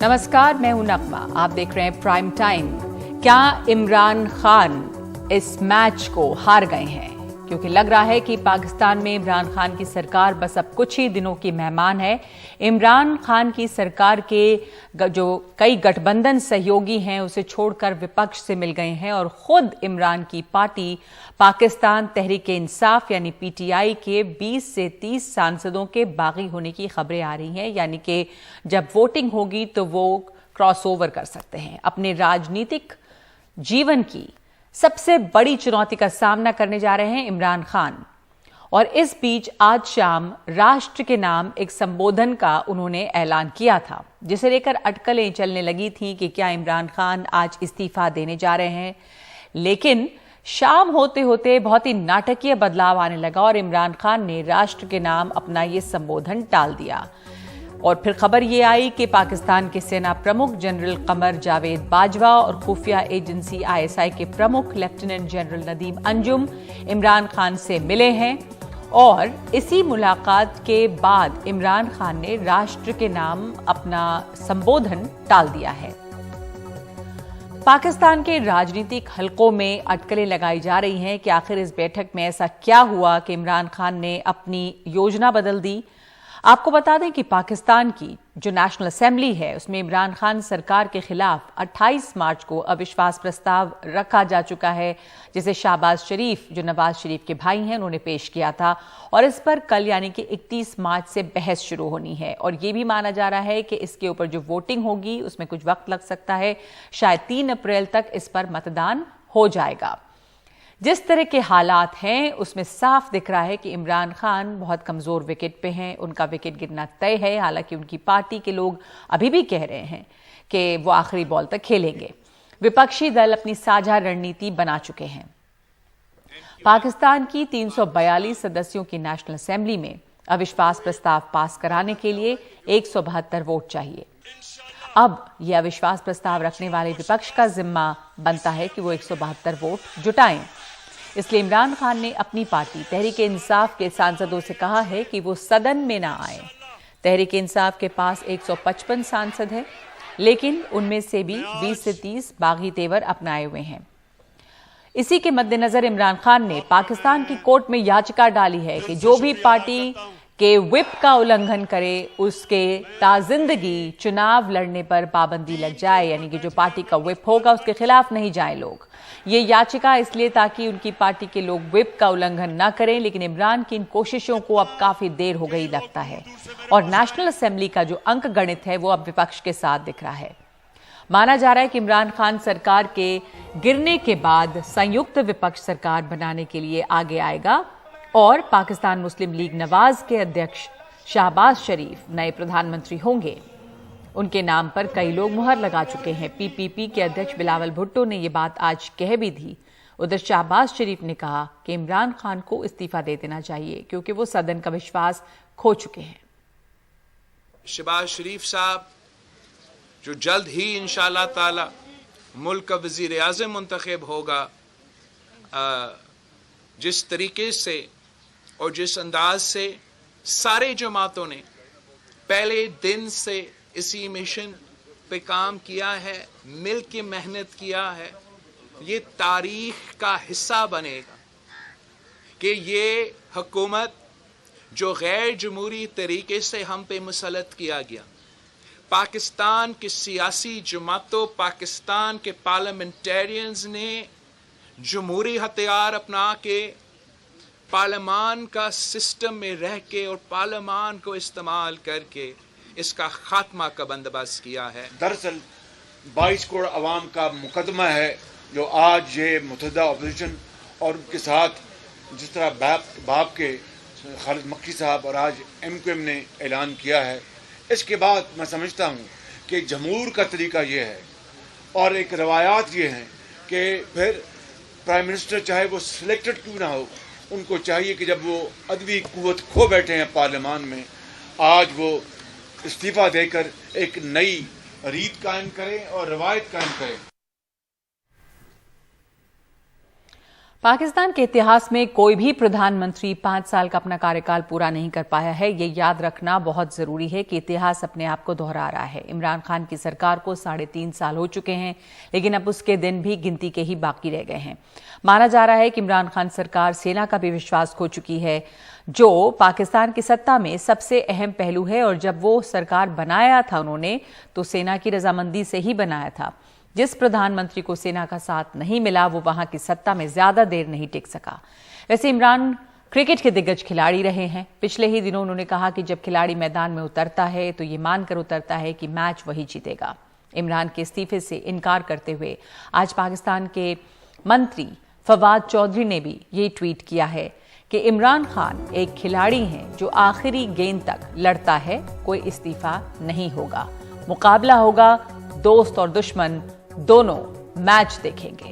नमस्कार, मैं हूं नगमा। आप देख रहे हैं प्राइम टाइम। क्या इमरान खान इस मैच को हार गए हैं? क्योंकि लग रहा है कि पाकिस्तान में इमरान खान की सरकार बस अब कुछ ही दिनों की मेहमान है। इमरान खान की सरकार के जो कई गठबंधन सहयोगी हैं उसे छोड़कर विपक्ष से मिल गए हैं और खुद इमरान की पार्टी पाकिस्तान तहरीक-ए-इंसाफ यानी पीटीआई के 20 से 30 सांसदों के बागी होने की खबरें आ रही हैं। यानी कि जब वोटिंग होगी तो वो क्रॉसओवर कर सकते हैं। अपने राजनीतिक जीवन की सबसे बड़ी चुनौती का सामना करने जा रहे हैं इमरान खान। और इस बीच आज शाम राष्ट्र के नाम एक संबोधन का उन्होंने ऐलान किया था, जिसे लेकर अटकलें चलने लगी थी कि क्या इमरान खान आज इस्तीफा देने जा रहे हैं। लेकिन शाम होते होते बहुत ही नाटकीय बदलाव आने लगा और इमरान खान ने राष्ट्र के नाम अपना ये संबोधन टाल दिया। और फिर खबर ये आई कि पाकिस्तान के सेना प्रमुख जनरल कमर जावेद बाजवा और खुफिया एजेंसी आईएसआई के प्रमुख लेफ्टिनेंट जनरल नदीम अंजुम इमरान खान से मिले हैं और इसी मुलाकात के बाद इमरान खान ने राष्ट्र के नाम अपना संबोधन टाल दिया है। पाकिस्तान के राजनीतिक हलकों में अटकलें लगाई जा रही हैं कि आखिर इस बैठक में ऐसा क्या हुआ कि इमरान खान ने अपनी योजना बदल दी। आपको बता दें कि पाकिस्तान की जो नेशनल असेंबली है उसमें इमरान खान सरकार के खिलाफ 28 मार्च को अविश्वास प्रस्ताव रखा जा चुका है, जिसे शाहबाज शरीफ जो नवाज शरीफ के भाई हैं उन्होंने पेश किया था। और इस पर कल यानी कि 31 मार्च से बहस शुरू होनी है और ये भी माना जा रहा है कि इसके ऊपर जो वोटिंग होगी उसमें कुछ वक्त लग सकता है। शायद 3 अप्रैल तक इस पर मतदान हो जाएगा। जिस तरह के हालात हैं उसमें साफ दिख रहा है कि इमरान खान बहुत कमजोर विकेट पे हैं। उनका विकेट गिरना तय है। हालांकि उनकी पार्टी के लोग अभी भी कह रहे हैं कि वो आखिरी बॉल तक खेलेंगे। विपक्षी दल अपनी साझा रणनीति बना चुके हैं। पाकिस्तान की 342 सदस्यों की नेशनल असेंबली में अविश्वास प्रस्ताव पास कराने के लिए 172 वोट चाहिए। अब यह अविश्वास प्रस्ताव रखने वाले विपक्ष का जिम्मा बनता है कि वो 172 वोट जुटाएं। इसलिए इमरान खान ने अपनी पार्टी तहरीक-ए-इंसाफ के सांसदों से कहा है कि वो सदन में ना आए। तहरीक-ए-इंसाफ के पास 155 सांसद हैं, लेकिन उनमें से भी 20 से 30 बागी तेवर अपनाए हुए हैं। इसी के मद्देनजर इमरान खान ने पाकिस्तान की कोर्ट में याचिका डाली है कि जो भी पार्टी के व्हिप का उल्लंघन करे उसके ताजिंदगी चुनाव लड़ने पर पाबंदी लग जाए। यानी कि जो पार्टी का व्हिप होगा उसके खिलाफ नहीं जाए लोग। ये याचिका इसलिए ताकि उनकी पार्टी के लोग व्हिप का उल्लंघन ना करें। लेकिन इमरान की इन कोशिशों को अब काफी देर हो गई लगता है और नेशनल असेंबली का जो अंक गणित है वो अब विपक्ष के साथ दिख रहा है। माना जा रहा है कि इमरान खान सरकार के गिरने के बाद संयुक्त विपक्ष सरकार बनाने के लिए आगे आएगा और पाकिस्तान मुस्लिम लीग नवाज के अध्यक्ष शाहबाज शरीफ नए प्रधानमंत्री होंगे। उनके नाम पर कई लोग मुहर लगा चुके हैं। पीपीपी के अध्यक्ष बिलावल भुट्टो ने यह बात आज कह भी दी। उधर शाहबाज शरीफ ने कहा कि इमरान खान को इस्तीफा दे देना चाहिए क्योंकि वो सदन का विश्वास खो चुके हैं। शहबाज शरीफ साहब जो जल्द ही इंशाअल्लाह ताला मुल्क का वजीर आज़म मुंतखब होगा, जिस तरीके से और जिस अंदाज से सारे जमातों ने पहले दिन से इसी मिशन पे काम किया है, मिल के मेहनत किया है, ये तारीख का हिस्सा बनेगा कि ये हुकूमत जो गैर जमहूरी तरीके से हम पे मुसल्लत किया गया, पाकिस्तान के सियासी जमातों, पाकिस्तान के पार्लियामेंटेरियंस ने जमहूरी हथियार अपना के पार्लियामान का सिस्टम में रह के और पार्लियामान को इस्तेमाल करके इसका खात्मा का बंदोबस्त किया है। दरअसल 22 करोड़ अवाम का मुकदमा है जो आज ये मुतहदा अपोजिशन और उनके साथ जिस तरह बाप के खालिद मक्की साहब और आज MQM ने ऐलान किया है, इसके बाद मैं समझता हूँ कि जमहूर का तरीका ये है और एक रवायात ये हैं कि फिर प्राइम मिनिस्टर चाहे वो सिलेक्टेड क्यों ना हो, उनको चाहिए कि जब वो अदबी कुव्वत खो बैठे हैं पार्लियामान में, आज वो इस्तीफा देकर एक नई रीत कायम करें और रवायत कायम करें। पाकिस्तान के इतिहास में कोई भी प्रधानमंत्री 5 साल का अपना कार्यकाल पूरा नहीं कर पाया है। ये याद रखना बहुत जरूरी है कि इतिहास अपने आप को दोहरा रहा है। इमरान खान की सरकार को 3.5 साल हो चुके हैं, लेकिन अब उसके दिन भी गिनती के ही बाकी रह गए हैं। माना जा रहा है कि इमरान खान सरकार सेना का भी विश्वास खो चुकी है, जो पाकिस्तान की सत्ता में सबसे अहम पहलू है। और जब वो सरकार बनाया था उन्होंने, तो सेना की रजामंदी से ही बनाया था। जिस प्रधानमंत्री को सेना का साथ नहीं मिला, वो वहां की सत्ता में ज्यादा देर नहीं टिक सका। वैसे इमरान क्रिकेट के दिग्गज खिलाड़ी रहे हैं। पिछले ही दिनों उन्होंने कहा कि जब खिलाड़ी मैदान में उतरता है तो ये मानकर उतरता है कि मैच वही जीतेगा। इमरान के इस्तीफे से इनकार करते हुए आज पाकिस्तान के मंत्री फवाद चौधरी ने भी ये ट्वीट किया है कि इमरान खान एक खिलाड़ी हैं जो आखिरी गेंद तक लड़ता है, कोई इस्तीफा नहीं होगा। मुकाबला होगा, दोस्त और दुश्मन दोनों मैच देखेंगे।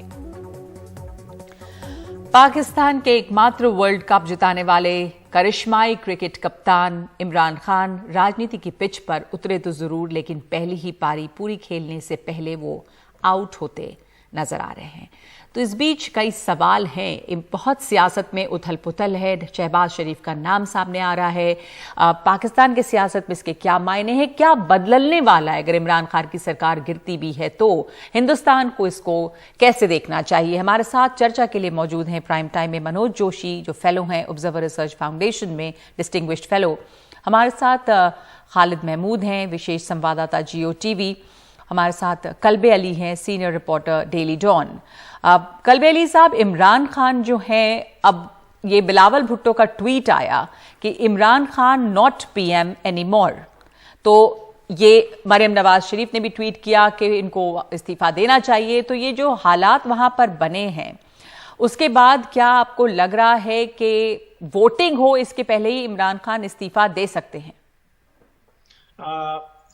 पाकिस्तान के एकमात्र वर्ल्ड कप जिताने वाले करिश्माई क्रिकेट कप्तान इमरान खान राजनीति की पिच पर उतरे तो जरूर, लेकिन पहली ही पारी पूरी खेलने से पहले वो आउट होते नजर आ रहे हैं। तो इस बीच कई सवाल हैं। बहुत सियासत में उथल पुथल है। शहबाज शरीफ का नाम सामने आ रहा है। पाकिस्तान की सियासत में इसके क्या मायने हैं, क्या बदलने वाला है अगर इमरान खान की सरकार गिरती भी है तो हिंदुस्तान को इसको कैसे देखना चाहिए। हमारे साथ चर्चा के लिए मौजूद हैं प्राइम टाइम में मनोज जोशी, जो फेलो हैं ऑब्जर्वर रिसर्च फाउंडेशन में, डिस्टिंग्विश्ड फेलो। हमारे साथ खालिद महमूद हैं, विशेष संवाददाता जियो टीवी। हमारे साथ कल्बे अली हैं, सीनियर रिपोर्टर डेली डॉन। अब कल्बे अली साहब, इमरान खान जो हैं, अब ये बिलावल भुट्टो का ट्वीट आया कि Imran Khan not PM anymore, तो ये मरियम नवाज शरीफ ने भी ट्वीट किया कि इनको इस्तीफा देना चाहिए। तो ये जो हालात वहां पर बने हैं, उसके बाद क्या आपको लग रहा है कि वोटिंग हो इसके पहले ही इमरान खान इस्तीफा दे सकते हैं?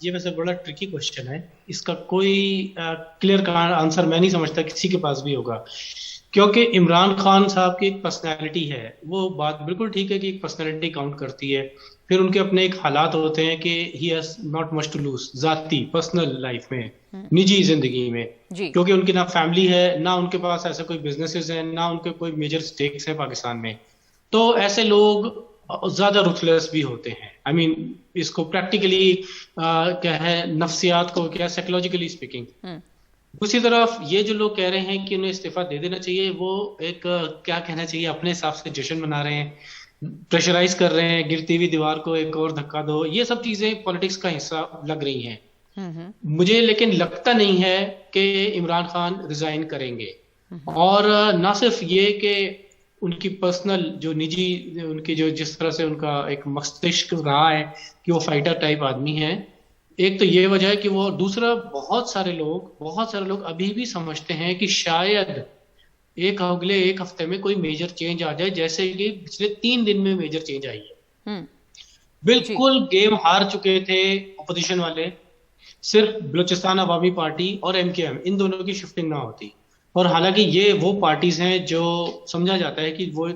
ये वैसे बड़ा ट्रिकी क्वेश्चन है। इसका कोई क्लियर आंसर मैं नहीं समझता किसी के पास भी होगा, क्योंकि इमरान खान साहब की एक पर्सनैलिटी है। वो बात बिल्कुल ठीक है कि एक पर्सनैलिटी काउंट करती है। फिर उनके अपने एक हालात होते हैं कि he has not much to lose, जाती पर्सनल लाइफ में, निजी जिंदगी में, क्योंकि उनकी ना फैमिली है, ना उनके पास ऐसे कोई बिजनेसेस हैं, ना उनके कोई मेजर स्टेक्स हैं पाकिस्तान में। तो ऐसे लोग ज्यादा रुथलेस भी होते हैं। आई मीन इसको प्रैक्टिकली क्या है, नफ्सियात को क्या, साइकोलॉजिकली स्पीकिंग। दूसरी तरफ ये जो लोग कह रहे हैं कि उन्हें इस्तीफा दे देना चाहिए, वो एक क्या कहना चाहिए, अपने हिसाब से जश्न मना रहे हैं, प्रेशराइज कर रहे हैं, गिरती हुई दीवार को एक और धक्का दो। ये सब चीजें पॉलिटिक्स का हिस्सा लग रही हैं। मुझे लेकिन लगता नहीं है कि इमरान खान रिजाइन करेंगे। और ना सिर्फ ये कि उनकी पर्सनल जो निजी, उनकी जो जिस तरह से उनका एक मस्तिष्क रहा है कि वो फाइटर टाइप आदमी है, एक तो ये वजह है कि वो, दूसरा बहुत सारे लोग अभी भी समझते हैं कि शायद अगले एक हफ्ते में कोई मेजर चेंज आ जाए, जैसे कि पिछले 3 दिन में मेजर चेंज आई है। बिल्कुल गेम हार चुके थे अपोजिशन वाले, सिर्फ बलूचिस्तान अवामी पार्टी और एमकेएम, इन दोनों की शिफ्टिंग ना होती। और हालांकि ये वो पार्टीज हैं जो समझा जाता है कि वो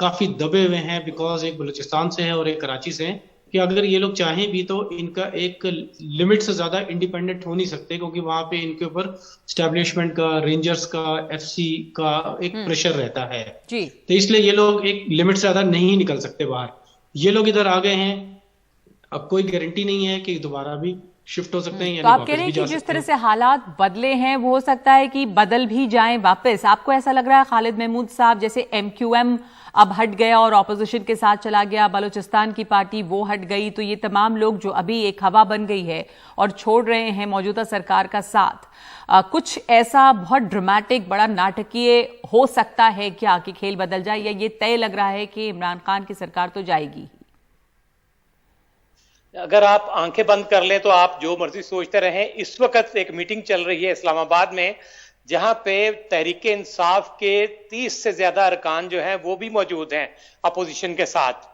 काफी दबे हुए हैं, बिकॉज एक बलूचिस्तान से है और एक कराची से है, कि अगर ये लोग चाहें भी तो इनका एक लिमिट से ज्यादा इंडिपेंडेंट हो नहीं सकते, क्योंकि वहां पे इनके ऊपर स्टैब्लिशमेंट का, रेंजर्स का, एफसी का एक प्रेशर रहता है जी। तो इसलिए ये लोग एक लिमिट से ज्यादा नहीं निकल सकते बाहर। ये लोग इधर आ गए हैं, अब कोई गारंटी नहीं है कि दोबारा भी शिफ्ट हो सकते हैं। तो आप कह रहे हैं कि जिस तरह से हालात बदले हैं, वो हो सकता है कि बदल भी जाएं वापस। आपको ऐसा लग रहा है खालिद महमूद साहब, जैसे एमक्यूएम अब हट गया और ऑपोजिशन के साथ चला गया, बलूचिस्तान की पार्टी वो हट गई, तो ये तमाम लोग जो अभी एक हवा बन गई है और छोड़ रहे हैं मौजूदा सरकार का साथ, कुछ ऐसा बहुत ड्रामेटिक, बड़ा नाटकीय हो सकता है क्या कि खेल बदल जाए, या ये तय लग रहा है कि इमरान खान की सरकार तो जाएगी? अगर आप आंखें बंद कर लें तो आप जो मर्जी सोचते रहें। इस वक्त एक मीटिंग चल रही है इस्लामाबाद में, जहां पे तहरीके इंसाफ के 30 से ज्यादा अरकान जो हैं वो भी मौजूद हैं अपोजिशन के साथ।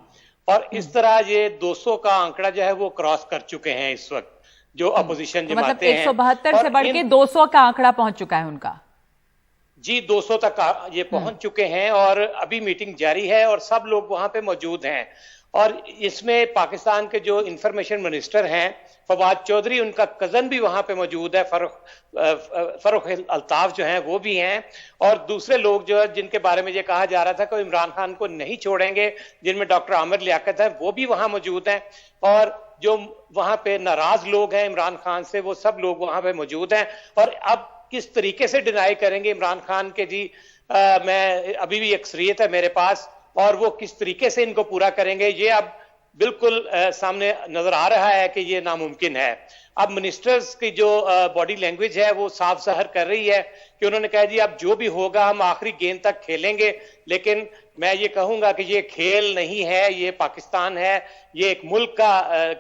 और इस तरह ये 200 का आंकड़ा जो है वो क्रॉस कर चुके हैं इस वक्त जो अपोजिशन जमाते हैं। 172 से बढ़ के 200 का आंकड़ा पहुंच चुका है उनका। जी, 200 तक ये पहुंच चुके हैं और अभी मीटिंग जारी है और सब लोग वहां पे मौजूद हैं। और इसमें पाकिस्तान के जो इंफॉर्मेशन मिनिस्टर हैं फवाद चौधरी उनका कजन भी वहां पे मौजूद है, फरूख अल्ताफ जो हैं वो भी हैं, और दूसरे लोग जो है जिनके बारे में ये कहा जा रहा था कि इमरान खान को नहीं छोड़ेंगे, जिनमें डॉक्टर आमिर लियाकत है, वो भी वहां मौजूद हैं, और जो वहां पे नाराज लोग हैं इमरान खान से वो सब लोग वहां पे मौजूद हैं। और अब किस तरीके से डिनाई करेंगे इमरान खान के जी मैं अभी भी अक्सरियत है मेरे पास, और वो किस तरीके से इनको पूरा करेंगे ये अब बिल्कुल सामने नजर आ रहा है कि ये नामुमकिन है। अब मिनिस्टर्स की जो बॉडी लैंग्वेज है वो साफ ज़ाहिर कर रही है कि उन्होंने कहा जी अब जो भी होगा हम आखिरी गेंद तक खेलेंगे, लेकिन मैं ये कहूंगा कि ये खेल नहीं है, ये पाकिस्तान है, ये एक मुल्क का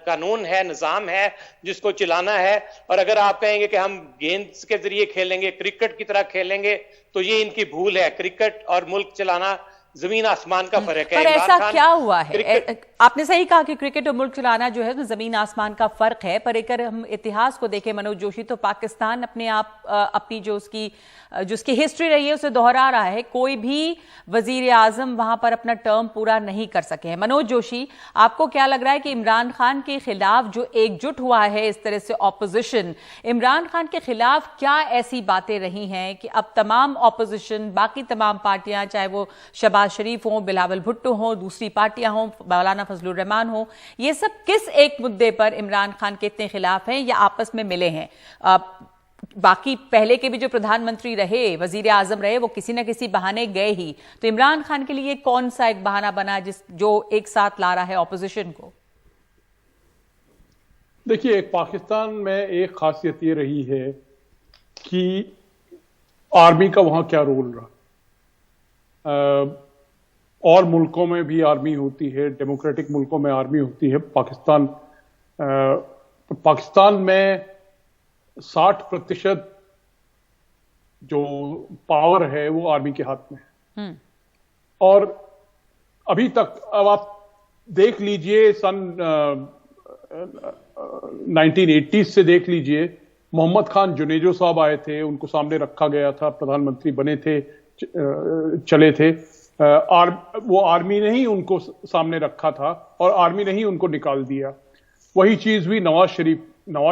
कानून है, निज़ाम है जिसको चलाना है। और अगर आप कहेंगे कि हम गेंद के जरिए खेलेंगे, क्रिकेट की तरह खेलेंगे, तो ये इनकी भूल है। क्रिकेट और मुल्क चलाना जमीन आसमान का फर्क है। पर ऐसा क्या हुआ है? आपने सही कहा कि क्रिकेट और मुल्क चलाना जो है तो जमीन आसमान का फर्क है, पर अगर हम इतिहास को देखें मनोज जोशी, तो पाकिस्तान अपने आप अपनी जो उसकी हिस्ट्री रही है उसे दोहरा रहा है। कोई भी वजीर आजम वहां पर अपना टर्म पूरा नहीं कर सके हैं। मनोज जोशी, आपको क्या लग रहा है कि इमरान खान के खिलाफ जो एकजुट हुआ है इस तरह से ऑपोजिशन, इमरान खान के खिलाफ क्या ऐसी बातें रही हैं कि अब तमाम ऑपोजिशन, बाकी तमाम पार्टियां, चाहे वो शहबाज शरीफ हो, बिलावल भुट्टो हो, दूसरी पार्टियां हो, मौलाना फजलुर रहमान हो, ये सब किस एक मुद्दे पर इमरान खान के इतने खिलाफ हैं या आपस में मिले हैं? बाकी पहले के भी जो प्रधानमंत्री रहे, वजीर आजम रहे, वो किसी न किसी बहाने गए ही, तो इमरान खान के लिए कौन सा एक बहाना बना जो एक साथ ला रहा है ऑपोजिशन को? देखिए, पाकिस्तान में एक खासियत ये रही है कि आर्मी का वहां क्या रोल रहा। और मुल्कों में भी आर्मी होती है, डेमोक्रेटिक मुल्कों में आर्मी होती है। पाकिस्तान में 60% जो पावर है वो आर्मी के हाथ में है। और अभी तक अब आप देख लीजिए, सन 1980s से देख लीजिए, मोहम्मद खान जुनेजो साहब आए थे, उनको सामने रखा गया था, प्रधानमंत्री बने थे, चले थे। वो आर्मी ने ही उनको सामने रखा था और आर्मी ने ही उनको निकाल दिया। वही चीज हुई नवाज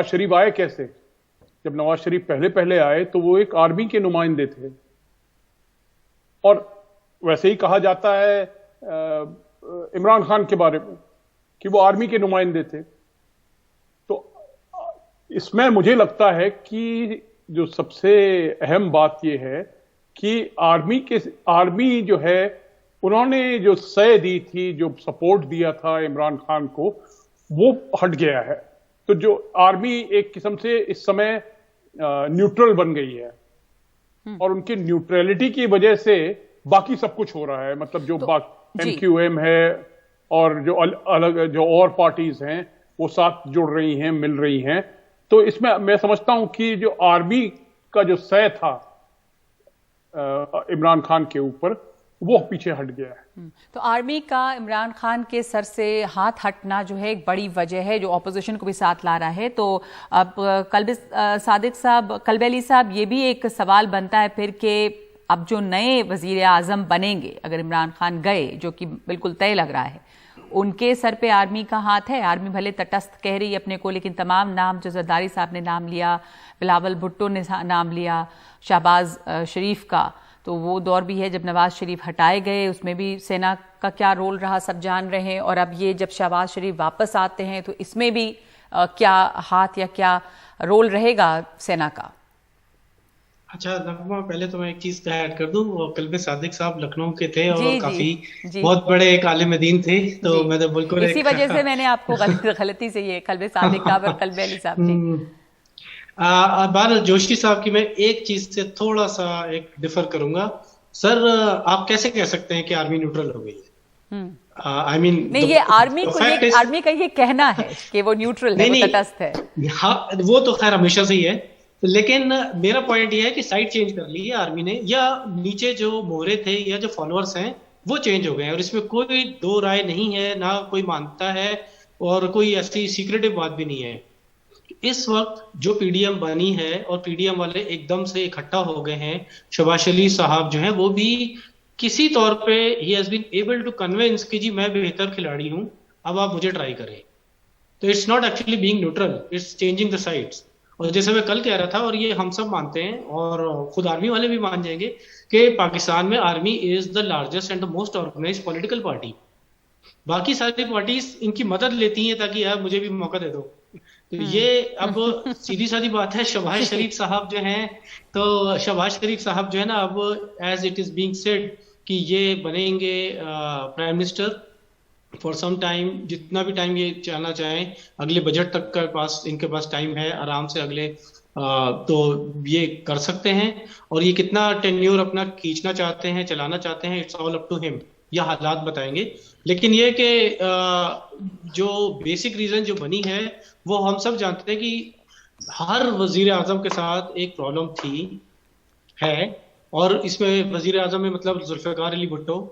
शरीफ आए कैसे? जब नवाज शरीफ पहले आए तो वो एक आर्मी के नुमाइंदे थे, और वैसे ही कहा जाता है इमरान खान के बारे में कि वो आर्मी के नुमाइंदे थे। तो इसमें मुझे लगता है कि जो सबसे अहम बात यह है कि आर्मी जो है, उन्होंने जो सह दी थी, जो सपोर्ट दिया था इमरान खान को, वो हट गया है। तो जो आर्मी एक किस्म से इस समय न्यूट्रल बन गई है, और उनकी न्यूट्रलिटी की वजह से बाकी सब कुछ हो रहा है। मतलब जो MQM है और जो अलग जो और पार्टीज हैं वो साथ जुड़ रही हैं, मिल रही हैं। तो इसमें मैं समझता हूं कि जो आर्मी का जो सह था इमरान खान के ऊपर, वो पीछे हट गया है। तो आर्मी का इमरान खान के सर से हाथ हटना जो है एक बड़ी वजह है जो ऑपोजिशन को भी साथ ला रहा है। तो अब कल्बेली साहब, ये भी एक सवाल बनता है फिर कि अब जो नए वजीर आजम बनेंगे, अगर इमरान खान गए, जो कि बिल्कुल तय लग रहा है, उनके सर पे आर्मी का हाथ है। आर्मी भले तटस्थ कह रही है अपने को, लेकिन तमाम नाम जो जरदारी साहब ने नाम लिया, बिलावल भुट्टो ने नाम लिया, शहबाज शरीफ का, तो वो दौर भी है जब नवाज शरीफ हटाए गए, उसमें भी सेना का क्या रोल रहा सब जान रहे हैं। और अब ये जब शहबाज शरीफ वापस आते हैं तो इसमें भी क्या हाथ या क्या रोल रहेगा सेना का? अच्छा नगमा, पहले तो मैं एक चीज का ऐड कर दूं, कल्बे सादिक साहब लखनऊ के थे और काफी बहुत बड़े एक आलिम दीन थे, तो मैं तो बिल्कुल इसी वजह से मैंने आपको गलती से ये कल्बे सादिक साहब और कल्बे अली साहब जी। बार जोशी साहब की मैं एक चीज से थोड़ा सा एक डिफर करूंगा। सर, आप कैसे कह सकते हैं कि आर्मी न्यूट्रल हो गई है? आई मीन नहीं, ये आर्मी का ये कहना है कि वो न्यूट्रल है, वो तटस्थ है। हाँ, वो तो खैर हमेशा से ही है, लेकिन मेरा पॉइंट ये है कि साइड चेंज कर ली है आर्मी ने, या नीचे जो मोहरे थे या जो फॉलोअर्स हैं वो चेंज हो गए हैं, और इसमें कोई दो राय नहीं है, ना कोई मानता है और कोई ऐसी सीक्रेटिव बात भी नहीं है। इस वक्त जो पीडीएम बनी है और पीडीएम वाले एकदम से इकट्ठा हो गए हैं, शहबाज शरीफ साहब जो हैं वो भी किसी तौर पे he has been able to convince कि जी मैं बेहतर खिलाड़ी हूं, अब आप मुझे ट्राई करें। तो it's not actually being neutral, it's changing the sides. और जैसे मैं कल कह रहा था, और ये हम सब मानते हैं और खुद आर्मी वाले भी मान जाएंगे कि पाकिस्तान में army is the largest and the most organised political party. बाकी सारी पार्टीज इनकी मदद लेती हैं ताकि यार मुझे भी मौका दे दो। तो ये अब सीधी सादी बात है, शहबाज शरीफ साहब जो हैं, तो शहबाज शरीफ साहब जो है ना, अब as it is being said कि ये बनेंगे prime minister for some time, जितना भी टाइम ये चलना चाहें, अगले बजट तक का पास इनके पास टाइम है आराम से, अगले तो ये कर सकते हैं। और ये कितना टेन्योर अपना खींचना चाहते हैं, चलाना चाहते हैं, it's all up to him, या हालात बताएंगे। लेकिन ये कि जो बेसिक रीजन जो बनी है वो हम सब जानते हैं कि हर वजीर आजम के साथ एक प्रॉब्लम थी है, और इसमें वजीर आजम में मतलब जुल्फिकार अली भुट्टो,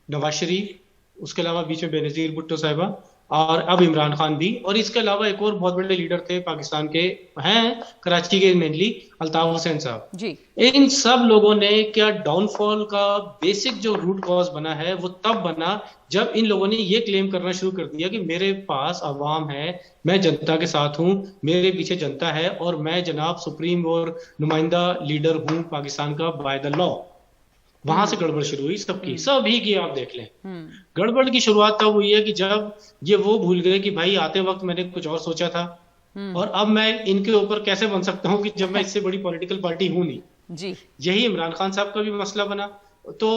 नवाज शरीफ, उसके अलावा बीच में बेनजीर भुट्टो साहिबा, और अब इमरान खान भी, और इसके अलावा एक और बहुत बड़े लीडर थे पाकिस्तान के, हैं कराची के मेनली, अल्ताफ हुसैन साहब जी। इन सब लोगों ने क्या डाउनफॉल का बेसिक जो रूट कॉज बना है वो तब बना जब इन लोगों ने ये क्लेम करना शुरू कर दिया कि मेरे पास अवाम है, मैं जनता के साथ हूं, मेरे पीछे जनता है, और मैं जनाब सुप्रीम और नुमाइंदा लीडर हूं पाकिस्तान का बाय द लॉ। वहां से गड़बड़ शुरू हुई सबकी, सभी की आप देख लें। गड़बड़ की शुरुआत तब हुई है कि जब ये वो भूल गए कि भाई आते वक्त मैंने कुछ और सोचा था, और अब मैं इनके ऊपर कैसे बन सकता हूँ कि जब मैं इससे बड़ी पॉलिटिकल पार्टी हूं नहीं जी। यही इमरान खान साहब का भी मसला बना। तो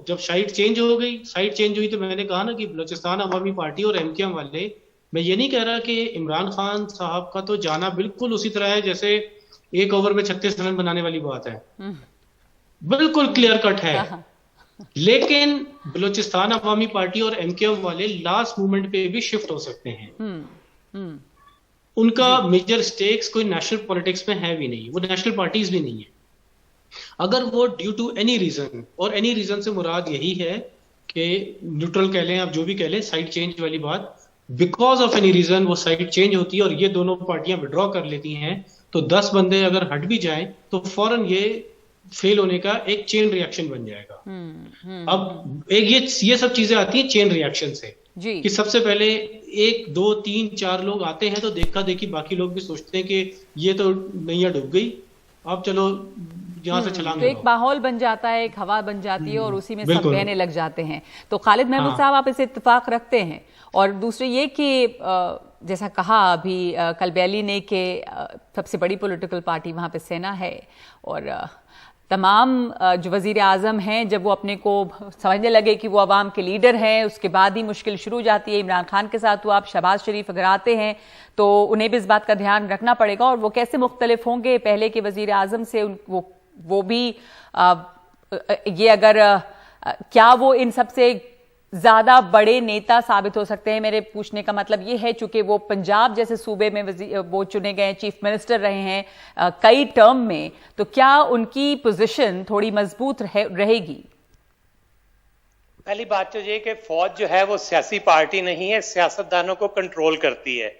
जब साइड चेंज हो गई, साइड चेंज हुई, तो मैंने कहा ना कि बलूचिस्तान अवामी पार्टी और एमकेएम वाले, मैं ये नहीं कह रहा कि इमरान खान साहब का तो जाना बिल्कुल उसी तरह है जैसे एक ओवर में 36 रन बनाने वाली बात है, बिल्कुल क्लियर कट है। लेकिन बलूचिस्तान अवामी पार्टी और एमकेएम वाले लास्ट मोमेंट पे भी शिफ्ट हो सकते हैं। उनका मेजर स्टेक्स कोई नेशनल पॉलिटिक्स में है भी नहीं, वो नेशनल पार्टीज भी नहीं है। अगर वो ड्यू टू एनी रीजन, और एनी रीजन से मुराद यही है कि न्यूट्रल कह लें, आप जो भी कह लें, साइड चेंज वाली बात, बिकॉज ऑफ एनी रीजन वो साइड चेंज होती है और ये दोनों पार्टियां विड्रॉ कर लेती हैं, तो 10 बंदे अगर हट भी जाएं तो फौरन ये फेल होने का एक चेन रिएक्शन बन जाएगा। अब एक ये सब चीजें आती हैं चेन रिएक्शन से जी। कि सबसे पहले 1 2 3 4 लोग आते हैं तो देखा देखी बाकी लोग भी सोचते हैं कि ये तो नैया डूब गई, अब चलो यहाँ से छलांग तो एक माहौल बन जाता है, एक हवा बन जाती है, और उसी में सब बहने लग जाते हैं। तो खालिद महमूद साहब, आप इसे इत्तेफाक रखते हैं? और दूसरे ये कि जैसा कहा अभी कलबैली ने कि सबसे बड़ी पॉलिटिकल पार्टी वहां पे सेना है, और तमाम जो वजीर आजम हैं जब वो अपने को समझने लगे कि वो अवाम के लीडर हैं, उसके बाद ही मुश्किल शुरू हो जाती है। इमरान खान के साथ हुआ, आप शहबाज शरीफ अगर आते हैं तो उन्हें भी इस बात का ध्यान रखना पड़ेगा, और वो कैसे मुख्तलिफ होंगे पहले के वजीर आजम से, वो भी ये अगर क्या वो इन सबसे ज्यादा बड़े नेता साबित हो सकते हैं? मेरे पूछने का मतलब ये है, चूंकि वो पंजाब जैसे सूबे में वो चुने गए, चीफ मिनिस्टर रहे हैं कई टर्म में, तो क्या उनकी पोजीशन थोड़ी मजबूत रहेगी? पहली बात तो ये कि फौज जो है वो सियासी पार्टी नहीं है, सियासतदानों को कंट्रोल करती है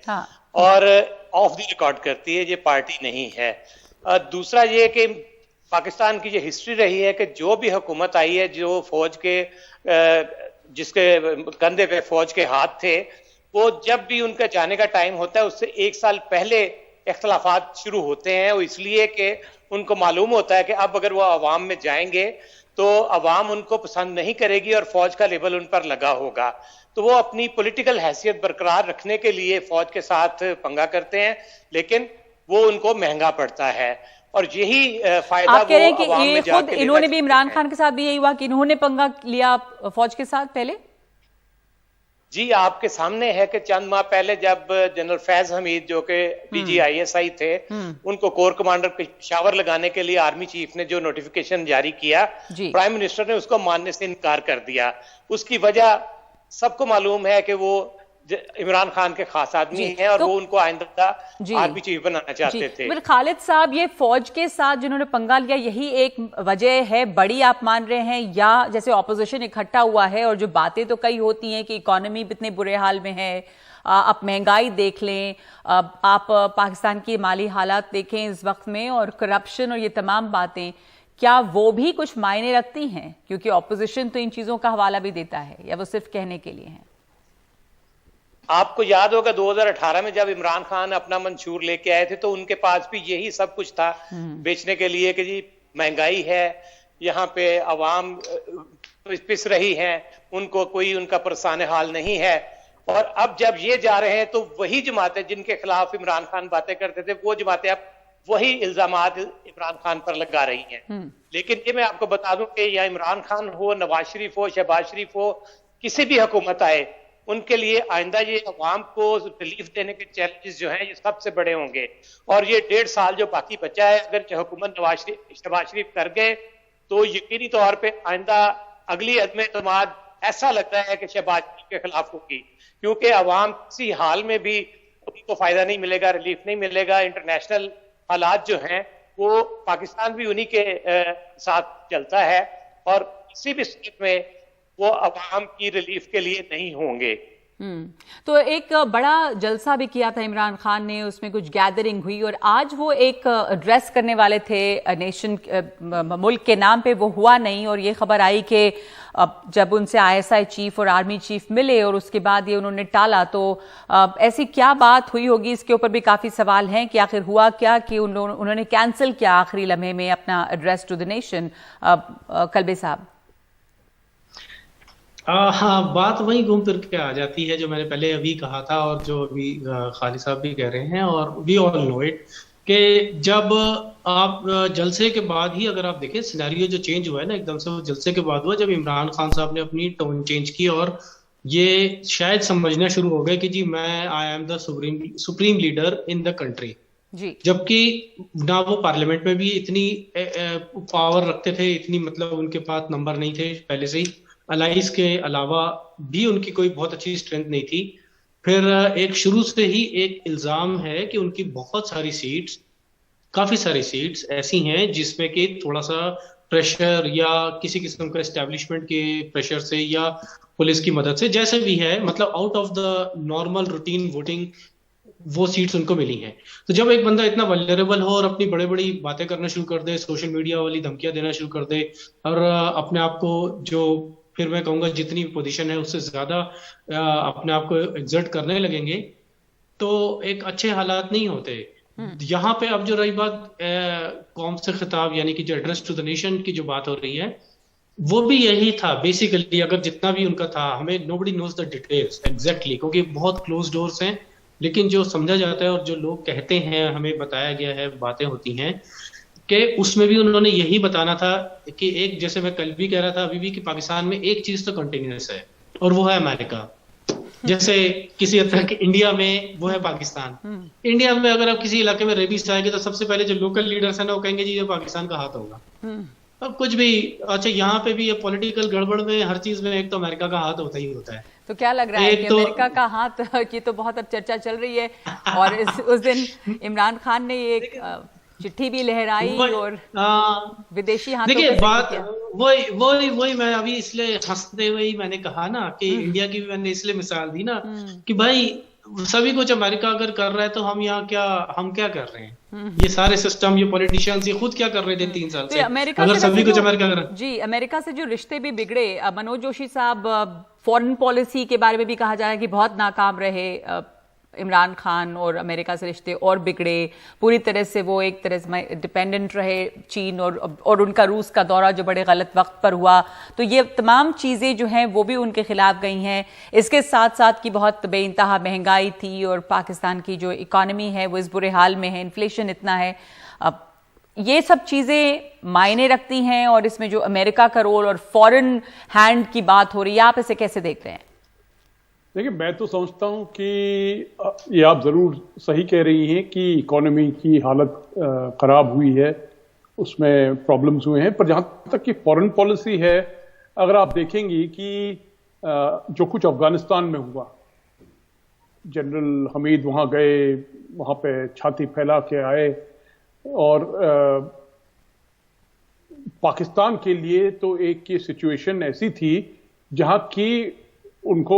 और ऑफ द रिकॉर्ड करती है, ये पार्टी नहीं है। दूसरा ये कि पाकिस्तान की ये हिस्ट्री रही है कि जो भी हुकूमत आई है, जो फौज के जिसके कंधे पे फौज के हाथ थे, वो जब भी उनका जाने का टाइम होता है उससे 1 साल पहले इख्तलाफात शुरू होते हैं। वो इसलिए कि उनको मालूम होता है कि अब अगर वो अवाम में जाएंगे तो अवाम उनको पसंद नहीं करेगी और फौज का लेबल उन पर लगा होगा, तो वो अपनी पॉलिटिकल हैसियत बरकरार रखने के लिए फौज के साथ पंगा करते हैं, लेकिन वो उनको महंगा पड़ता है। और यही फायदा आप कह रहे हैं कि ये खुद इन्होंने भी, इमरान खान के साथ भी यही हुआ कि इन्होंने पंगा लिया फौज के साथ पहले? जी, आपके सामने है कि चंद माह पहले जब जनरल फैज हमीद जो कि DGISI थे, उनको कोर कमांडर पेशावर लगाने के लिए आर्मी चीफ ने जो नोटिफिकेशन जारी किया, प्राइम मिनिस्टर ने उसको मानने से इनकार कर दिया। उसकी वजह सबको मालूम है कि वो इमरान खान के खास आदमी हैं और वो उनको आइंदा आर्मी चीफ बनाना चाहते थे। फिर खालिद साहब, ये फौज के साथ जिन्होंने पंगा लिया, यही एक वजह है बड़ी आप मान रहे हैं, या जैसे ऑपोजिशन इकट्ठा हुआ है और जो बातें तो कई होती हैं कि इकोनॉमी इतने बुरे हाल में है, आप महंगाई देख लें, आप पाकिस्तान की माली हालात देखें इस वक्त में, और करप्शन और ये तमाम बातें, क्या वो भी कुछ मायने रखती हैं? क्योंकि ऑपोजिशन तो इन चीजों का हवाला भी देता है, या वो सिर्फ कहने के लिए है? आपको याद होगा 2018 में जब इमरान खान अपना मंशूर लेके आए थे तो उनके पास भी यही सब कुछ था बेचने के लिए कि जी महंगाई है, यहाँ पे अवाम पिस रही है, उनको कोई उनका परेशान हाल नहीं है। और अब जब ये जा रहे हैं तो वही जमातें जिनके खिलाफ इमरान खान बातें करते थे वो जमातें अब वही इल्जामात इमरान खान पर लगा रही हैं। लेकिन ये मैं आपको बता दूं कि या इमरान खान हो, नवाज शरीफ हो, शहबाज शरीफ हो, किसी भी हुकूमत आए, उनके लिए आइंदा ये अवाम को रिलीफ देने के चैलेंजेस जो हैं ये सबसे बड़े होंगे। और ये 1.5 साल जो बाकी बचा है, अगर हुकूमत शहबाज शरीफ कर गए तो यकीनी तौर पर आइंदा अगली अदम एतमाद ऐसा लगता है कि शहबाज शरीफ के खिलाफ होगी, क्योंकि अवाम किसी हाल में भी उनको फायदा नहीं मिलेगा, रिलीफ नहीं मिलेगा। इंटरनेशनल हालात जो हैं वो पाकिस्तान भी उन्हीं के साथ चलता है और किसी भी सूरत में वो अवाम की रिलीफ के लिए नहीं होंगे। तो एक बड़ा जलसा भी किया था इमरान खान ने, उसमें कुछ गैदरिंग हुई और आज वो एक एड्रेस करने वाले थे नेशन, मुल्क के नाम पे, वो हुआ नहीं। और ये खबर आई कि जब उनसे ISI चीफ और आर्मी चीफ मिले और उसके बाद ये उन्होंने टाला, तो ऐसी क्या बात हुई होगी, इसके ऊपर भी काफी सवाल हैं कि आखिर हुआ क्या कि उन्होंने कैंसिल किया आखिरी लम्हे में अपना address to the nation. Kalbe साहब। हाँ, बात वही घूम फिर के आ जाती है जो मैंने पहले अभी कहा था और जो अभी खालिद साहब भी कह रहे हैं, और वी ऑल नो इट कि जब आप जलसे के बाद ही अगर आप देखें सिनेरियो जो चेंज हुआ है ना, एकदम से वो जलसे के बाद हुआ जब इमरान खान साहब ने अपनी टोन चेंज की और ये शायद समझना शुरू हो गए कि जी मैं I am the supreme leader in the country. जबकि ना वो पार्लियामेंट में भी इतनी पावर रखते थे, इतनी मतलब उनके पास नंबर नहीं थे पहले से ही, अलाइज के अलावा भी उनकी कोई बहुत अच्छी स्ट्रेंथ नहीं थी। फिर एक शुरू से ही एक इल्जाम है कि उनकी बहुत सारी सीट्स, काफी सारी सीट्स ऐसी हैं जिसमें कि थोड़ा सा प्रेशर या किसी किस्म का एस्टेब्लिशमेंट के प्रेशर से या पुलिस की मदद से, जैसे भी है, मतलब out of the normal routine voting वो सीट्स उनको मिली हैं। तो जब एक बंदा इतना वल्नरेबल हो और अपनी बड़े बड़ी बातें करना शुरू कर दे, सोशल मीडिया वाली धमकियां देना शुरू कर दे और अपने आप को जो, फिर मैं कहूंगा जितनी पोजीशन है उससे ज्यादा अपने आप को एग्जर्ट करने लगेंगे, तो एक अच्छे हालात नहीं होते। यहाँ पे अब जो रही बात कौम से खिताब यानी कि जो एड्रेस टू द नेशन की जो बात हो रही है, वो भी यही था बेसिकली। अगर जितना भी उनका था, हमें nobody knows the details exactly, क्योंकि बहुत क्लोज डोर्स हैं, लेकिन जो समझा जाता है और जो लोग कहते हैं, हमें बताया गया है, बातें होती हैं कि उसमें भी उन्होंने यही बताना था कि एक, जैसे मैं कल भी कह रहा था अभी भी, कि पाकिस्तान में एक चीज तो कंटिन्यूस है और वो है अमेरिका। जैसे किसी तरह के इंडिया में वो है पाकिस्तान। इंडिया में अगर आप किसी इलाके में रेबीज आएंगे तो सबसे पहले जो लोकल लीडर्स है ना वो कहेंगे जी ये पाकिस्तान का हाथ होगा। अब कुछ भी अच्छा, यहाँ पे भी ये पॉलिटिकल गड़बड़ में हर चीज में एक तो अमेरिका का हाथ होता ही होता है। तो क्या लग रहा है कि अमेरिका का हाथ की तो बहुत अब चर्चा चल रही है और उस दिन इमरान खान ने ये चिट्ठी भी लहराई और विदेशी हाथों, देखिए बात वही मैं अभी इसलिए हंसते हुए ही मैंने कहा ना कि इंडिया की भी मैंने इसलिए मिसाल दी ना कि भाई सभी कुछ अमेरिका अगर कर रहा है तो हम यहाँ क्या कर रहे हैं? ये सारे सिस्टम, ये पॉलिटिशियंस, ये खुद क्या कर रहे थे 3 साल से? अगर सभी कुछ अमेरिका कर रहा है। जी, अमेरिका से जो रिश्ते भी बिगड़े, मनोज जोशी साहब, फॉरेन पॉलिसी के बारे में भी कहा जा रहा है कि बहुत नाकाम रहे इमरान खान और अमेरिका से रिश्ते और बिगड़े पूरी तरह से, वो एक तरह से डिपेंडेंट रहे चीन और उनका रूस का दौरा जो बड़े गलत वक्त पर हुआ, तो ये तमाम चीज़ें जो हैं वो भी उनके खिलाफ गई हैं। इसके साथ साथ की बहुत बेइंतहा महंगाई थी और पाकिस्तान की जो इकॉनमी है वो इस बुरे हाल में है, इन्फ्लेशन इतना है। अब ये सब चीज़ें मायने रखती हैं और इसमें जो अमेरिका का रोल और फॉरेन हैंड की बात हो रही है, आप इसे कैसे देख रहे हैं? देखिए, मैं तो समझता हूं कि ये आप जरूर सही कह रही हैं कि इकोनॉमी की हालत खराब हुई है, उसमें प्रॉब्लम्स हुए हैं, पर जहां तक कि फॉरेन पॉलिसी है, अगर आप देखेंगी कि जो कुछ अफगानिस्तान में हुआ, जनरल हमीद वहां गए, वहां पे छाती फैला के आए और पाकिस्तान के लिए तो एक ये सिचुएशन ऐसी थी जहां की उनको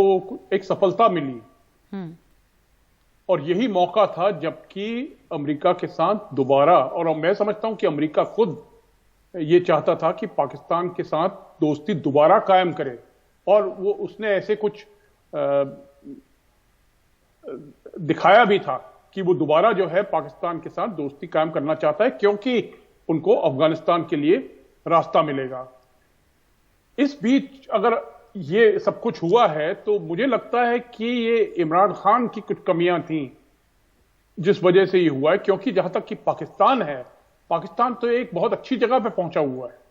एक सफलता मिली और यही मौका था जबकि अमेरिका के साथ दोबारा, और मैं समझता हूं कि अमेरिका खुद ये चाहता था कि पाकिस्तान के साथ दोस्ती दोबारा कायम करे, और वो उसने ऐसे कुछ दिखाया भी था कि वो दोबारा जो है पाकिस्तान के साथ दोस्ती कायम करना चाहता है, क्योंकि उनको अफगानिस्तान के लिए रास्ता मिलेगा। इस बीच अगर ये सब कुछ हुआ है तो मुझे लगता है कि ये इमरान खान की कुछ कमियां थी जिस वजह से ये हुआ है, क्योंकि जहां तक कि पाकिस्तान है, पाकिस्तान तो एक बहुत अच्छी जगह पे पहुंचा हुआ है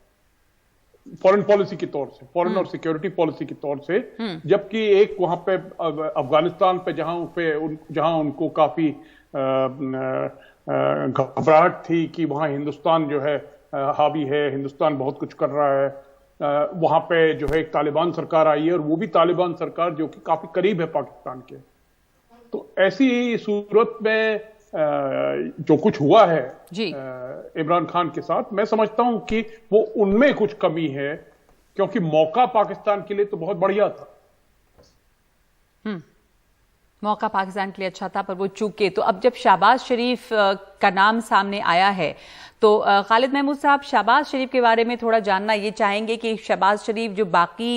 फॉरेन पॉलिसी के तौर से, फॉरेन और सिक्योरिटी पॉलिसी के तौर से, जबकि एक वहां पे अफगानिस्तान पे जहां उनको काफी घबराहट थी कि वहां हिंदुस्तान जो है हावी है, हिंदुस्तान बहुत कुछ कर रहा है, वहां पे जो है एक तालिबान सरकार आई है और वो भी तालिबान सरकार जो कि काफी करीब है पाकिस्तान के। तो ऐसी सूरत में जो कुछ हुआ है इमरान खान के साथ, मैं समझता हूं कि वो उनमें कुछ कमी है, क्योंकि मौका पाकिस्तान के लिए तो बहुत बढ़िया था। मौका पाकिस्तान के लिए अच्छा था, पर वो चूके। तो अब जब शहबाज शरीफ का नाम सामने आया है तो खालिद महमूद साहब, शहबाज शरीफ के बारे में थोड़ा जानना ये चाहेंगे कि शहबाज शरीफ जो बाकी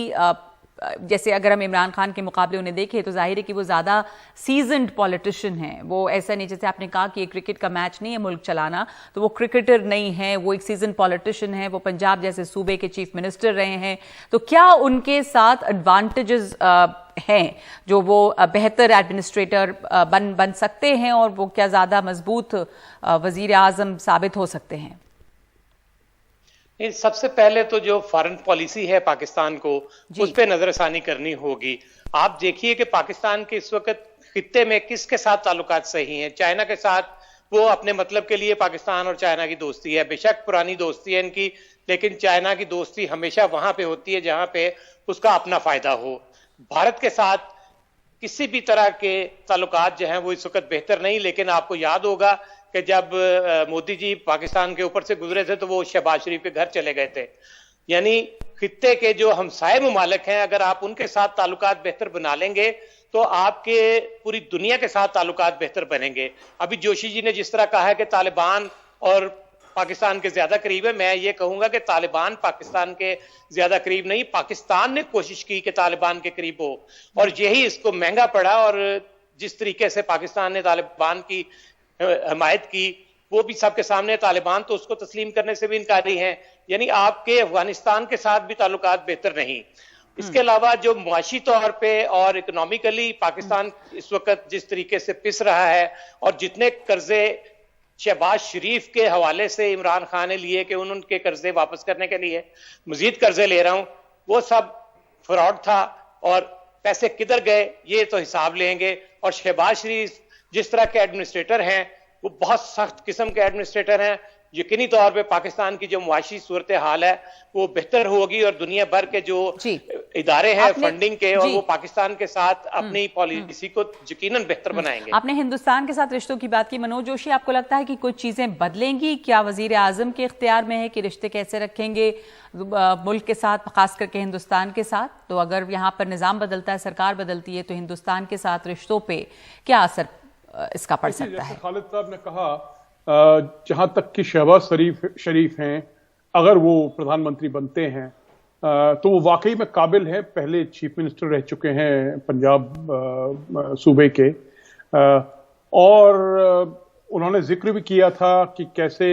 जैसे अगर हम इमरान खान के मुकाबले उन्हें देखें तो जाहिर है कि वो ज़्यादा सीजन्ड पॉलिटिशियन हैं। वो ऐसा नहीं, जैसे आपने कहा कि ये क्रिकेट का मैच नहीं है मुल्क चलाना, तो वो क्रिकेटर नहीं है, वो एक सीजन पॉलिटिशियन है। वो पंजाब जैसे सूबे के चीफ मिनिस्टर रहे हैं। तो क्या उनके साथ एडवांटेजेस हैं जो वो बेहतर एडमिनिस्ट्रेटर बन सकते हैं, और वो क्या ज़्यादा मजबूत वजीर आज़म साबित हो सकते हैं? सबसे पहले तो जो फॉरेन पॉलिसी है पाकिस्तान को, उस पर नजरसानी करनी होगी। आप देखिए कि पाकिस्तान के इस वक्त खित्ते में किसके साथ ताल्लुकात सही हैं। चाइना के साथ वो अपने मतलब के लिए, पाकिस्तान और चाइना की दोस्ती है, बेशक पुरानी दोस्ती है इनकी, लेकिन चाइना की दोस्ती हमेशा वहां पे होती है जहां पे उसका अपना फायदा हो। भारत के साथ किसी भी तरह के ताल्लुकात जो हैं वो इस वक्त बेहतर नहीं। लेकिन आपको याद होगा कि जब मोदी जी पाकिस्तान के ऊपर से गुजरे थे तो वो शहबाज शरीफ के घर चले गए थे। यानी खित्ते के जो हमसाये मुमालिक हैं, अगर आप उनके साथ ताल्लुकात बेहतर बना लेंगे तो आपके पूरी दुनिया के साथ ताल्लुकात बेहतर बनेंगे। अभी जोशी जी ने जिस तरह कहा है कि तालिबान और पाकिस्तान के ज्यादा करीब है, मैं ये कहूंगा कि तालिबान पाकिस्तान के ज्यादा करीब नहीं, पाकिस्तान ने कोशिश की कि तालिबान के करीब हो और यही इसको महंगा पड़ा। और जिस तरीके से पाकिस्तान ने तालिबान की हमायत की, वो भी सबके सामने, तालिबान तो उसको तस्लीम करने से भी इनकारी हैं। यानी आपके अफगानिस्तान के साथ भी ताल्लुकात बेहतर नहीं। इसके अलावा जो मुआशी तौर पे और इकोनॉमिकली पाकिस्तान इस वक्त जिस तरीके से पिस रहा है, और जितने कर्जे शहबाज शरीफ के हवाले से इमरान खान ने लिए कि उनके कर्जे वापस करने के लिए मजीद कर्जे ले रहा हूं, वो सब फ्रॉड था और पैसे किधर गए ये तो हिसाब लेंगे। और शहबाज शरीफ जिस तरह के एडमिनिस्ट्रेटर हैं वो बहुत सख्त किस्म के एडमिनिस्ट्रेटर हैं। यकीनी तौर पे पाकिस्तान की जो मुआशी सूरत हाल है वो बेहतर होगी और दुनिया भर के जो इदारे हैं फंडिंग के, और वो पाकिस्तान के साथ अपनी पॉलिसी को यकीनन बेहतर बनाएंगे। आपने हिंदुस्तान के साथ रिश्तों की बात की। मनोज जोशी, आपको लगता है कि कुछ चीजें बदलेंगी? क्या वजीर आजम के इख्तियार में है कि रिश्ते कैसे रखेंगे मुल्क के साथ, खास करके हिंदुस्तान के साथ? तो अगर यहाँ पर निजाम बदलता है, सरकार बदलती है, तो हिंदुस्तान के साथ रिश्तों पर क्या असर इसका पड़ सकता है? खालिद साहब ने कहा, जहां तक कि शहबाज शरीफ हैं, अगर वो प्रधानमंत्री बनते हैं तो वो वाकई में काबिल है। पहले चीफ मिनिस्टर रह चुके हैं पंजाब सूबे के, और उन्होंने जिक्र भी किया था कि कैसे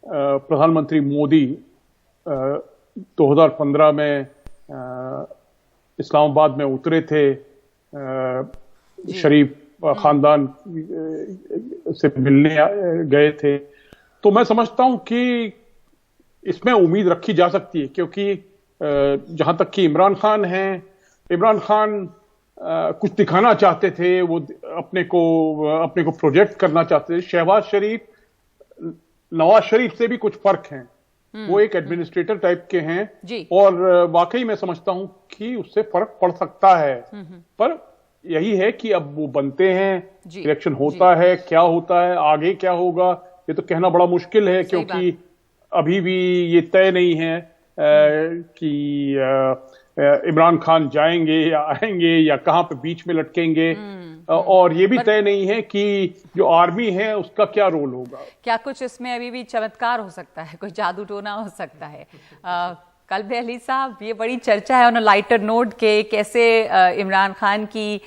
प्रधानमंत्री मोदी 2015 में इस्लामाबाद में उतरे थे, शरीफ खानदान से मिलने गए थे। तो मैं समझता हूं कि इसमें उम्मीद रखी जा सकती है, क्योंकि जहां तक कि इमरान खान हैं, इमरान खान कुछ दिखाना चाहते थे, वो अपने को प्रोजेक्ट करना चाहते थे। शहबाज शरीफ नवाज शरीफ से भी कुछ फर्क हैं, वो एक एडमिनिस्ट्रेटर टाइप के हैं, और वाकई मैं समझता हूं कि उससे फर्क पड़ सकता है। पर यही है कि अब वो बनते हैं, इलेक्शन होता है, क्या होता है, आगे क्या होगा, ये तो कहना बड़ा मुश्किल है, क्योंकि अभी भी ये तय नहीं है कि इमरान खान जाएंगे या आएंगे या कहां पे बीच में लटकेंगे, और ये भी तय नहीं है कि जो आर्मी है उसका क्या रोल होगा। क्या कुछ इसमें अभी भी चमत्कार हो सकता है, कोई जादू टोना हो सकता है? कल्ब अली साहब, ये बड़ी चर्चा है ऑन अ लाइटर नोट के कैसे इमरान खान की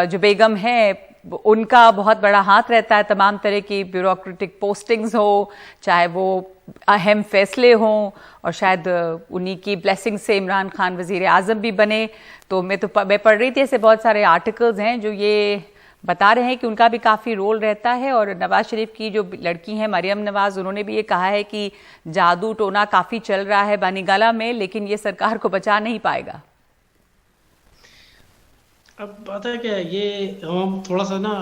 जो बेगम है उनका बहुत बड़ा हाथ रहता है, तमाम तरह की ब्यूरोक्रेटिक पोस्टिंग्स हो, चाहे वो अहम फैसले हों, और शायद उन्हीं की ब्लेसिंग से इमरान खान वजीर आज़म भी बने। तो मैं पढ़ रही थी, ऐसे बहुत सारे आर्टिकल्स हैं जो ये बता रहे हैं कि उनका भी काफ़ी रोल रहता है। और नवाज शरीफ की जो लड़की हैं मरियम नवाज, उन्होंने भी ये कहा है कि जादू टोना काफ़ी चल रहा है बानीगाला में, लेकिन ये सरकार को बचा नहीं पाएगा। अब बात है क्या, ये हम थोड़ा सा ना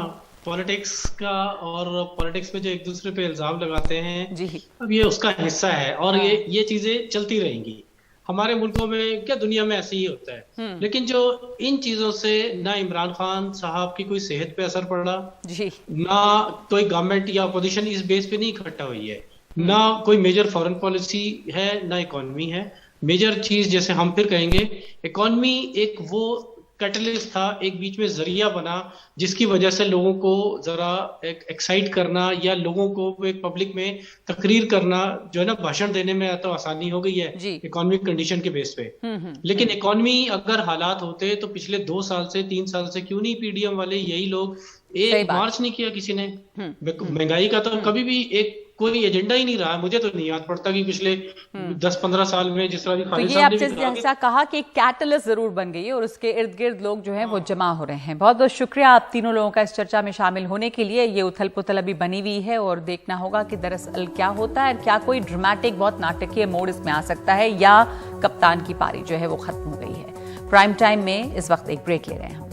पॉलिटिक्स का, और पॉलिटिक्स में जो एक दूसरे पे इल्जाम लगाते हैं जी, अब ये उसका हिस्सा है, और ये चीजें चलती रहेंगी। हमारे मुल्कों में क्या, दुनिया में ऐसे ही होता है। लेकिन जो इन चीजों से ना इमरान खान साहब की कोई सेहत पे असर पड़ा जी, ना कोई गवर्नमेंट या अपोजिशन इस बेस पे नहीं इकट्ठा हुई है, ना कोई मेजर फॉरेन पॉलिसी है, ना इकोनॉमी है। मेजर चीज जैसे हम फिर कहेंगे, इकोनॉमी एक वो कैटलिस्ट था, एक बीच में जरिया बना जिसकी वजह से लोगों को जरा एक्साइट करना, या लोगों को एक पब्लिक में तकरीर करना, जो है ना, भाषण देने में तो आसानी हो गई है इकोनॉमिक कंडीशन के बेस पे। लेकिन इकोनॉमी अगर हालात होते तो पिछले 2 साल से 3 साल से क्यों नहीं पीडीएम वाले यही लोग एक मार्च नहीं किया किसी ने? महंगाई का तो कभी भी एक कोई एजेंडा ही नहीं रहा। मुझे तो नहीं याद पड़ता कि पिछले 10-15 साल में जिस तरह तो ये आपने जैसा कहा कि एक कैटलिस्ट जरूर बन गई है और उसके इर्द गिर्द लोग जो हैं वो जमा हो रहे हैं। बहुत बहुत शुक्रिया आप तीनों लोगों का इस चर्चा में शामिल होने के लिए। ये उथल पुथल अभी बनी हुई है और देखना होगा कि दरअसल क्या होता है, क्या कोई ड्रामेटिक बहुत नाटकीय मोड़ इसमें आ सकता है, या कप्तान की पारी जो है वो खत्म हो गई है। प्राइम टाइम में इस वक्त एक ब्रेक ले रहे हैं हम।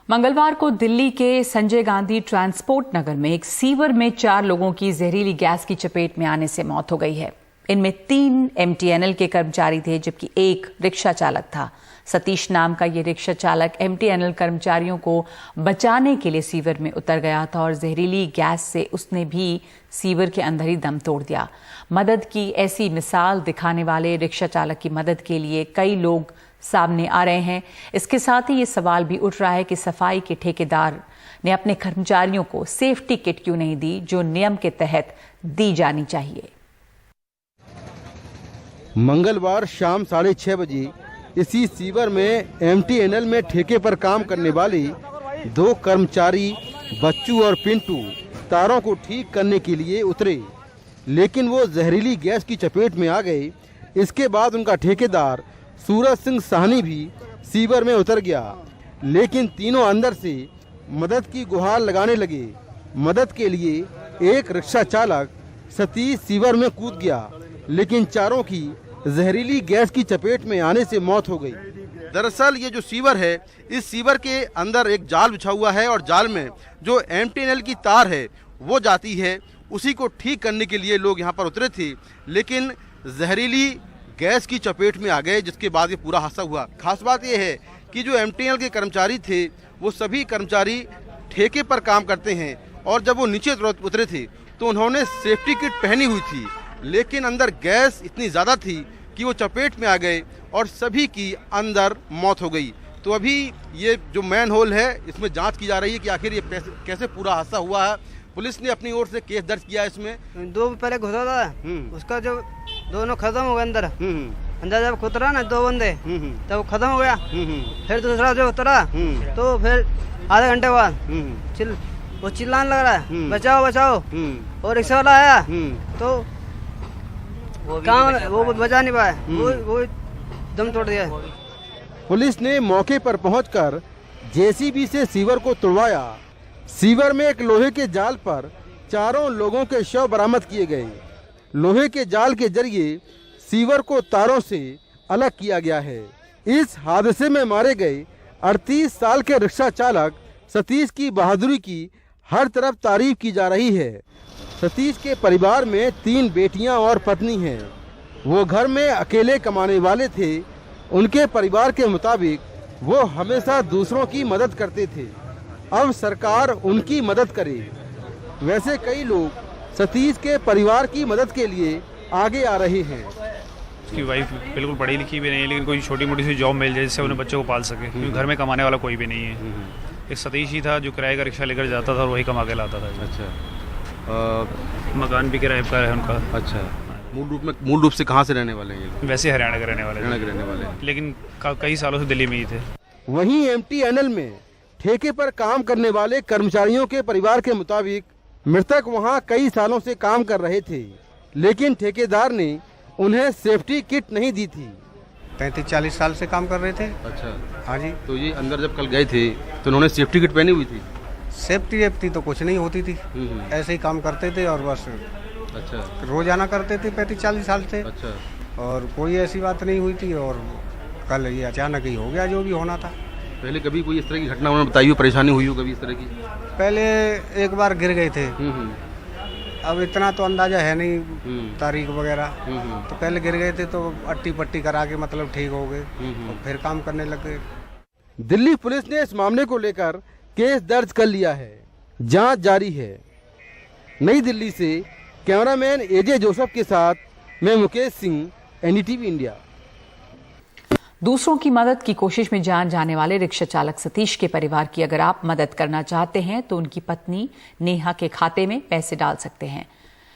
मंगलवार को दिल्ली के संजय गांधी ट्रांसपोर्ट नगर में एक सीवर में 4 लोगों की जहरीली गैस की चपेट में आने से मौत हो गई है। इनमें 3 एमटीएनएल के कर्मचारी थे, जबकि 1 रिक्शा चालक था। सतीश नाम का ये रिक्शा चालक एमटीएनएल कर्मचारियों को बचाने के लिए सीवर में उतर गया था और जहरीली गैस से उसने भी सीवर के अंदर ही दम तोड़ दिया। मदद की ऐसी मिसाल दिखाने वाले रिक्शा चालक की मदद के लिए कई लोग सामने आ रहे हैं। इसके साथ ही ये सवाल भी उठ रहा है कि सफाई के ठेकेदार ने अपने कर्मचारियों को सेफ्टी किट क्यों नहीं दी, जो नियम के तहत दी जानी चाहिए। मंगलवार शाम 6:30 बजे इसी सीवर में एमटीएनएल में ठेके पर काम करने वाले 2 कर्मचारी बच्चू और पिंटू तारों को ठीक करने के लिए उतरे, लेकिन वो जहरीली गैस की चपेट में आ गए। इसके बाद उनका ठेकेदार सूरज सिंह साहनी भी सीवर में उतर गया, लेकिन तीनों अंदर से मदद की गुहार लगाने लगे। मदद के लिए एक रिक्शा चालक सतीश सीवर में कूद गया, लेकिन चारों की जहरीली गैस की चपेट में आने से मौत हो गई। दरअसल ये जो सीवर है, इस सीवर के अंदर एक जाल बिछा हुआ है और जाल में जो एमटीएनएल की तार है वो जाती है। उसी को ठीक करने के लिए लोग यहाँ पर उतरे थे, लेकिन जहरीली गैस की चपेट में आ गए, जिसके बाद ये पूरा हादसा हुआ। खास बात यह है कि जो एमटीएनएल के कर्मचारी थे वो सभी कर्मचारी ठेके पर काम करते हैं, और जब वो नीचे उतरे थे तो उन्होंने सेफ्टी किट पहनी हुई थी, लेकिन अंदर गैस इतनी ज़्यादा थी कि वो चपेट में आ गए और सभी की अंदर मौत हो गई। तो अभी ये जो मैन होल है इसमें जांच की जा रही है कि आखिर ये कैसे पूरा हादसा हुआ है। पुलिस ने अपनी ओर से केस दर्ज किया है इसमें। 2 पहले घुसा था, उसका जब दोनों खत्म हो गए अंदर जब उतरा ना 2 बंदे, तब खत्म हो गया। फिर दूसरा जो उतरा तो फिर आधे घंटे बाद वो चिल्लाने लग रहा है, बचाओ बचाओ। और रिक्शा वाला आया तो वो बचा नहीं पाया, वो दम तोड़ दिया। पुलिस ने मौके पर पहुंचकर जेसीबी से सीवर को तोड़वाया। सीवर में एक लोहे के जाल पर 4 लोगों के शव बरामद किए गए। लोहे के जाल के जरिए सीवर को तारों से अलग किया गया है। इस हादसे में मारे गए 38 साल के रिक्शा चालक सतीश की बहादुरी की हर तरफ तारीफ की जा रही है। सतीश के परिवार में 3 बेटियां और पत्नी हैं। वो घर में अकेले कमाने वाले थे। उनके परिवार के मुताबिक वो हमेशा दूसरों की मदद करते थे। अब सरकार उनकी मदद करे। वैसे कई लोग सतीश के परिवार की मदद के लिए आगे आ रहे हैं। उसकी वाइफ बिल्कुल पढ़ी लिखी भी नहीं है, लेकिन कोई छोटी मोटी सी जॉब मिल जाए जिससे उन्हें बच्चों को पाल सके, क्योंकि घर में कमाने वाला कोई भी नहीं है। एक सतीश ही था जो किराए का रिक्शा लेकर जाता था और वही कमा के लाता था। अच्छा, मकान भी किराए का है उनका। अच्छा, मूल रूप से कहाँ से रहने वाले हैं? वैसे हरियाणा के रहने वाले, लेकिन कई सालों से दिल्ली में ही थे। वहीं एमटीएनएल में ठेके पर काम करने वाले कर्मचारियों के परिवार के मुताबिक मृतक वहां कई सालों से काम कर रहे थे, लेकिन ठेकेदार ने उन्हें सेफ्टी किट नहीं दी थी। 35-40 साल से काम कर रहे थे। अच्छा, हाँ जी। तो ये अंदर जब कल गए थे तो उन्होंने सेफ्टी किट पहनी हुई थी? सेफ्टी तो कुछ नहीं होती थी, ऐसे ही काम करते थे और बस। अच्छा, रोजाना करते थे 35-40 साल से। अच्छा, और कोई ऐसी बात नहीं हुई थी और कल ये अचानक ही हो गया जो भी होना था। पहले कभी कोई इस तरह की घटना उन्होंने बताई हो, परेशानी हुई हो कभी इस तरह की? पहले एक बार गिर गए थे, अब इतना तो अंदाजा है नहीं तारीख वगैरह, तो पहले गिर गए थे तो अट्टी पट्टी करा के मतलब ठीक हो गए और फिर काम करने लग गए। दिल्ली पुलिस ने इस मामले को लेकर केस दर्ज कर लिया है, जांच जारी है। नई दिल्ली से कैमरामैन एजे जोसेफ के साथ मैं मुकेश सिंह, एनडीटीवी इंडिया। दूसरों की मदद की कोशिश में जान जाने वाले रिक्शा चालक सतीश के परिवार की अगर आप मदद करना चाहते हैं तो उनकी पत्नी नेहा के खाते में पैसे डाल सकते हैं।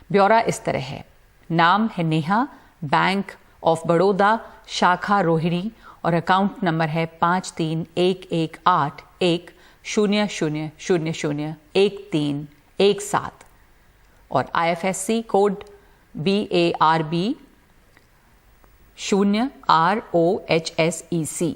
ब्यौरा इस तरह है। नाम है नेहा, बैंक ऑफ बड़ौदा शाखा रोहिणी और अकाउंट नंबर है 53118100001317 और IFSC कोड BARB 0ROHSEC।